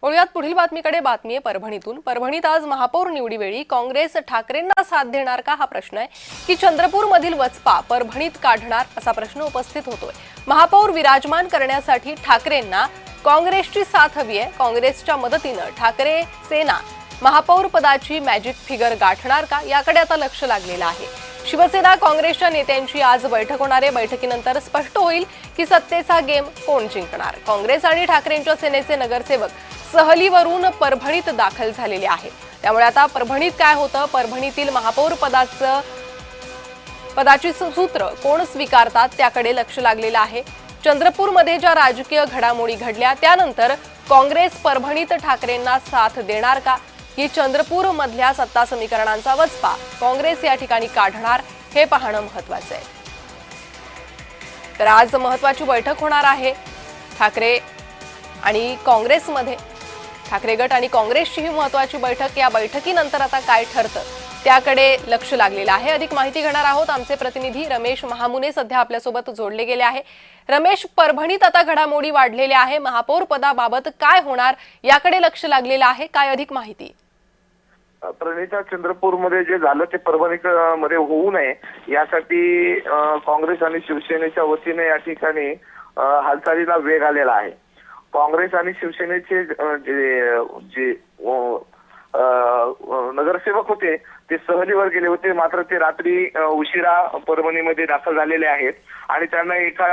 वळूयात पुढील बातमीकडे। बातमी आहे परभणीतून। परभणीत आज महापौर निवडीवेळी काँग्रेस ठाकरेंना साथ देणार का हा प्रश्न आहे की चंद्रपूरमधील वचपा परभणीत काढणार असा प्रश्न उपस्थित होतोय। महापौर विराजमान करण्यासाठी ठाकरेंना काँग्रेसची साथ हवी आहे। काँग्रेसच्या मदतीने ठाकरे सेना महापौर पदाची मॅजिक फिगर गाठणार का याकडे आता लक्ष लागलेलं आहे। शिवसेना काँग्रेसच्या नेत्यांची आज बैठक होणार आहे। बैठकीनंतर स्पष्ट होईल की सत्तेचा गेम कोण जिंकणार। काँग्रेस आणि ठाकरेंच्या सेनेचे नगरसेवक सहलीवरून परभणीत दाखल झालेले आहेत। त्यामुळे आता परभणीत काय होतं, परभणीतील महापौर पदाची सूत्र कोण स्वीकारतात त्याकडे लक्ष लागलेलं आहे। चंद्रपूरमध्ये ज्या राजकीय घडामोडी घडल्या त्यानंतर काँग्रेस परभणीत ठाकरेंना साथ देणार का, ही चंद्रपूर मधल्या सत्ता समीकरणांचा वचपा काँग्रेस या ठिकाणी काढणार हे पाहणं महत्त्वाचं आहे। तर आज महत्त्वाची बैठक होणार आहे ठाकरे आणि काँग्रेसमध्ये। ठाकरे गट आणि काँग्रेसची ही महत्त्वाची बैठक। या बैठकीनंतर आता काय ठरतं त्याकडे लक्ष लागलेलं आहे। अधिक माहिती घेणार आहोत आमचे प्रतिनिधी रमेश महामुने सध्या आपल्यासोबत जोडले गेले आहे। रमेश, परभणीत आता घडामोडी वाढलेल्या आहे, महापौर पदाबाबत काय होणार याकडे लक्ष लागलेलं आहे, काय अधिक माहिती? प्रणिता, चंद्रपूरमध्ये जे झालं ते परभणीमध्ये होऊ नये यासाठी काँग्रेस आणि शिवसेनेच्या वतीने या ठिकाणी हालचालीला वेग आलेला आहे। काँग्रेस आणि शिवसेनेचे जे नगरसेवक होते ते सहलीवर गेले होते, मात्र ते रात्री उशिरा परभणीमध्ये दाखल झालेले आहेत आणि त्यांना एका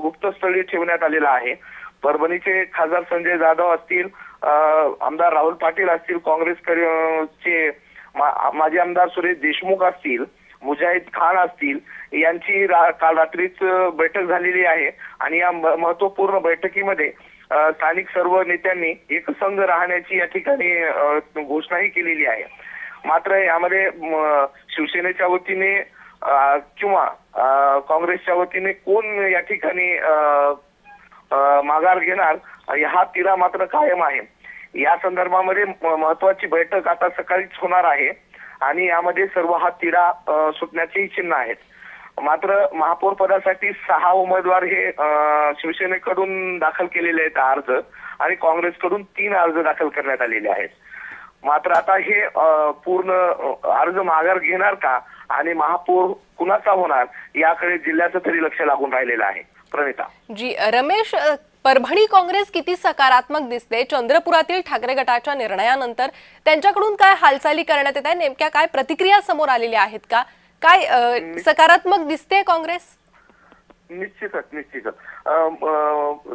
गुप्तस्थळी ठेवण्यात आलेलं आहे। परभणीचे खासदार संजय जाधव असतील, आमदार राहुल पाटील असतील, काँग्रेसचे माजी आमदार सुरेश देशमुख असतील, मुजाहिद खान असतील, यांची काल रात्रीच बैठक झालेली आहे आणि या महत्त्वपूर्ण बैठकीमध्ये स्थानिक सर्व नेत्यांनी एकसंघ राहण्याची या ठिकाणी घोषणाही केलेली आहे। मात्र यामध्ये शिवसेनेच्या वतीने किंवा काँग्रेसच्या वतीने कोण या ठिकाणी माघार घेणार हा तिढा मात्र कायम आहे। या संदर्भामध्ये महत्त्वाची बैठक आता सकाळीच होणार आहे आणि यामध्ये सर्व हा तिढा सुटण्याची चिन्ह आहेत। मात्र महापौर पदासाठी 6 उमेदवार हे शिवसेनेकडून दाखल केलेले आहेत अर्ज आणि काँग्रेसकडून 3 अर्ज दाखल करण्यात आलेले आहेत। मात्र आता हे पूर्ण अर्ज माघार घेणार का आणि महापौर कुणाचा होणार याकडे जिल्ह्याचं तरी लक्ष लागून राहिलेलं आहे। प्रणिता जी, रमेश, परभणी काँग्रेस किती सकारात्मक दिसते चंद्रपुरातील ठाकरे गटाच्या निर्णयानंतर? त्यांच्याकडून काय हालचाली करण्यात येत आहे, नेमक्या काय प्रतिक्रिया समोर आलेल्या आहेत का? काय सकारात्मक दिसते काँग्रेस? निश्चितच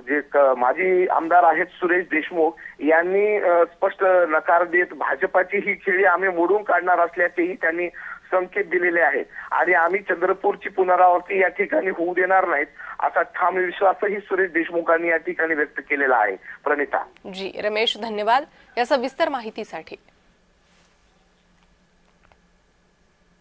जे माजी आमदार आहेत सुरेश देशमुख यांनी स्पष्ट नकार देत भाजपाची ही खेळी आम्ही मोडून काढणार असल्याचेही त्यांनी संकेत दिलेले आहेत आणि आम्ही चंद्रपूरची पुनरावृत्ती या ठिकाणी होऊ देणार नाहीत असा ठाम विश्वासही सुरेश देशमुखांनी या ठिकाणी व्यक्त केलेला आहे। प्रणिता जी, रमेश, धन्यवाद या सविस्तर माहितीसाठी।